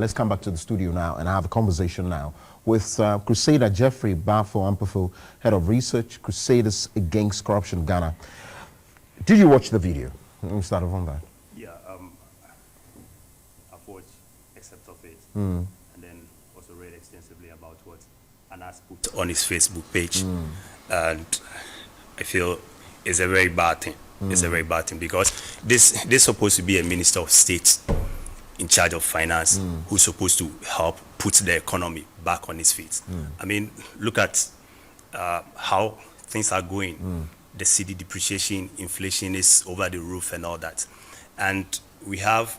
Let's come back to the studio now and have a conversation now with Crusader Jeffrey Bafo-Ampofo, Head of Research, Crusaders Against Corruption, Ghana. Did you watch the video? Let me start off on that. Yeah, I've watched except of it, and then also read extensively about what Anas put on his Facebook page, and I feel it's a very bad thing. It's a very bad thing because this is supposed to be a minister of state in charge of finance who's supposed to help put the economy back on its feet. I mean, look at how things are going. The Cedi depreciation, inflation is over the roof and all that. And we have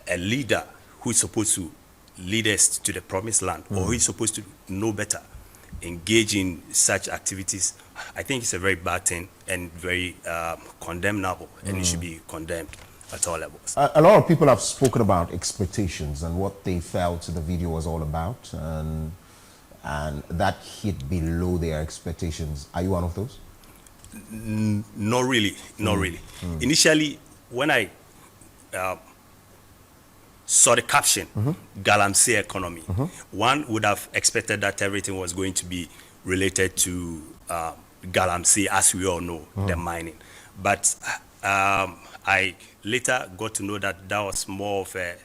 a leader who is supposed to lead us to the promised land, or who is supposed to know better, engage in such activities. I think it's a very bad thing and very condemnable, and it should be condemned at all levels. A lot of people have spoken about expectations and what they felt the video was all about, and that hit below their expectations. Are you one of those? Not really, not really. Initially, when I saw the caption, Galamsey economy, one would have expected that everything was going to be related to Galamsey, as we all know, the mining. But I later got to know that that was more of a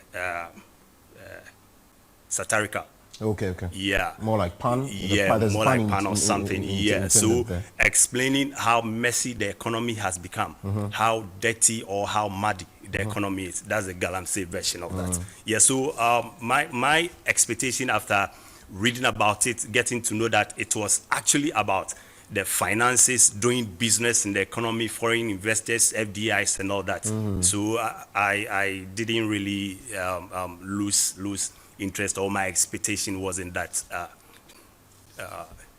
satirical. Okay. Yeah. More like pun? Yeah, more like pun or something. Yeah. So explaining how messy the economy has become, how dirty or how muddy the economy is. That's the Galamsey version of that. Yeah. So my expectation after reading about it, getting to know that it was actually about the finances, doing business in the economy, foreign investors, FDIs and all that. So I didn't really lose interest, or my expectation wasn't that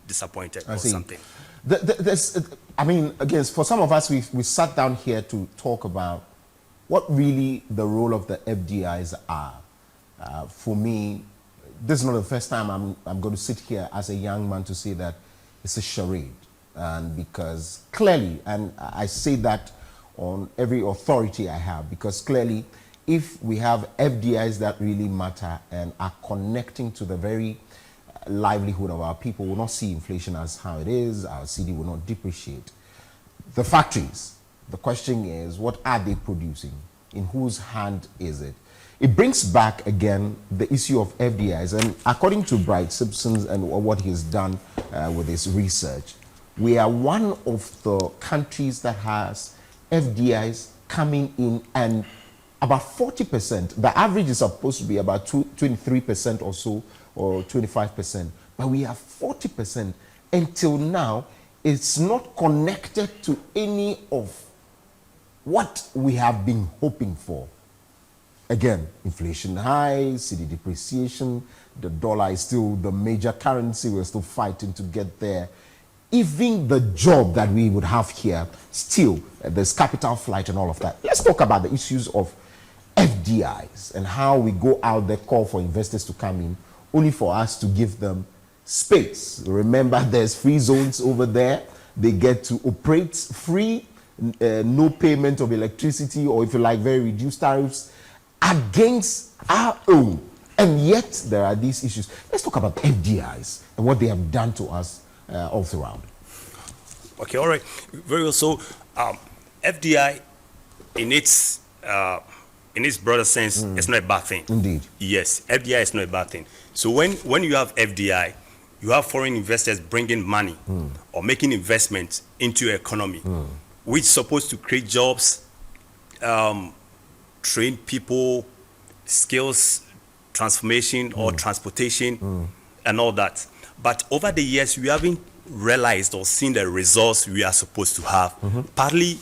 disappointed or something. I mean, again, for some of us, we sat down here to talk about what really the role of the FDIs are. For me, this is not the first time I'm going to sit here as a young man to say that it's a charade. And because clearly, and I say that on every authority I have, because clearly, if we have FDIs that really matter and are connecting to the very livelihood of our people, we'll not see inflation as how it is, our Cedi will not depreciate. The factories, the question is, what are they producing? In whose hand is it? It brings back again the issue of FDIs, and according to Bright Simpson and what he's done with his research, we are one of the countries that has FDIs coming in, and about 40%. The average is supposed to be about 23% or so, or 25%. But we have 40%. Until now, it's not connected to any of what we have been hoping for. Again, inflation high, Cedi depreciation, the dollar is still the major currency, we're still fighting to get there. Even the job that we would have here, still, there's capital flight and all of that. Let's talk about the issues of FDIs and how we go out there, call for investors to come in, only for us to give them space. Remember, there's free zones over there. They get to operate free, no payment of electricity, or if you like, very reduced tariffs, against our own. And yet, there are these issues. Let's talk about FDIs and what they have done to us all throughout. Okay, all right. Very well. So, FDI, in its broader sense, it's not a bad thing. Indeed. Yes, FDI is not a bad thing. So when you have FDI, you have foreign investors bringing money or making investments into your economy, which is supposed to create jobs, train people, skills transformation or transportation, and all that. But over the years, we haven't realized or seen the results we are supposed to have, partly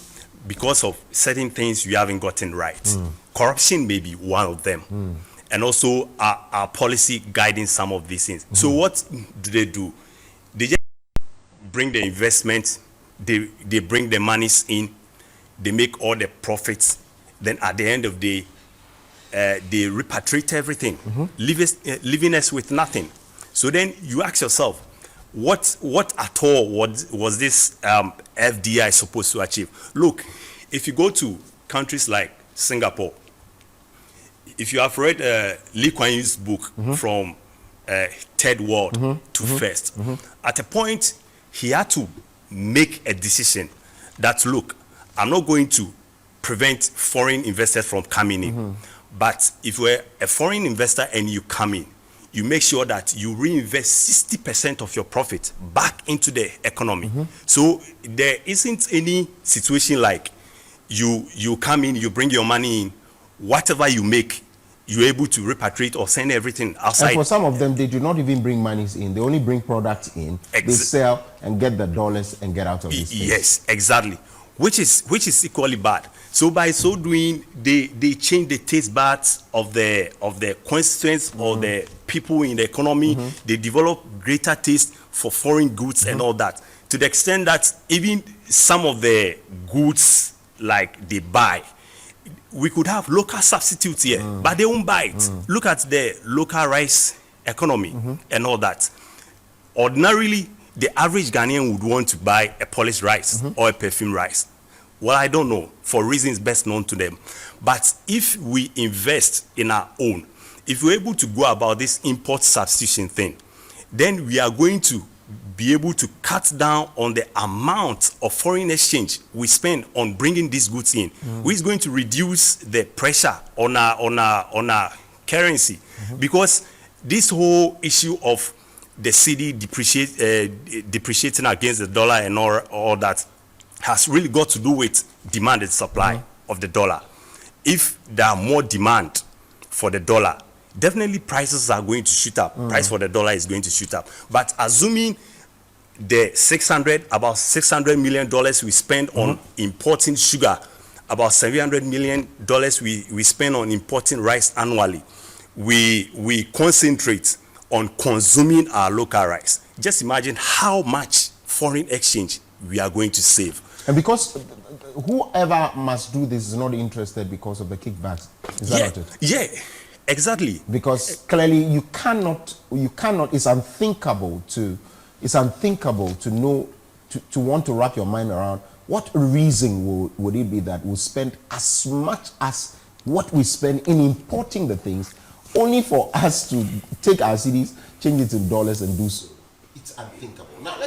because of certain things we haven't gotten right. Corruption may be one of them. And also our policy guiding some of these things. So what do? They just bring the investment, they bring the monies in, they make all the profits. Then at the end of the day, they repatriate everything, leaving us with nothing. So then you ask yourself, what at all was this FDI supposed to achieve? Look, if you go to countries like Singapore, if you have read Lee Kuan Yew's book from third world to first, at a point he had to make a decision that, look, I'm not going to prevent foreign investors from coming in, but if you're a foreign investor and you come in, you make sure that you reinvest 60% of your profit back into the economy. So there isn't any situation like you come in, you bring your money in, whatever you make, you're able to repatriate or send everything outside. And for some of them, they do not even bring monies in. They only bring products in. They sell and get the dollars and get out of this place. Yes, exactly. Which is equally bad. So by so doing, they change the taste buds of the constituents or the people in the economy. They develop greater taste for foreign goods and all that, to the extent that even some of the goods like they buy, we could have local substitutes here, but they won't buy it. Look at the local rice economy and all that. Ordinarily, the average Ghanaian would want to buy a polished rice or a perfumed rice. Well, I don't know, for reasons best known to them. But if we invest in our own, if we're able to go about this import substitution thing, then we are going to be able to cut down on the amount of foreign exchange we spend on bringing these goods in, which is going to reduce the pressure on our currency. Because this whole issue of the cedi depreciating against the dollar and all that has really got to do with demand and supply of the dollar. If there are more demand for the dollar, definitely prices are going to shoot up. Price for the dollar is going to shoot up. But assuming the about $600 million we spend on importing sugar, about $700 million we spend on importing rice annually, we concentrate on consuming our local rice. Just imagine how much foreign exchange we are going to save. And because whoever must do this is not interested because of the kickbacks. Is that not it? Yeah, exactly. Because clearly you cannot, it's unthinkable to know, to want to wrap your mind around what reason would it be that we spend as much as what we spend in importing the things, only for us to take our cedis, change it to dollars and do so. It's unthinkable. Now,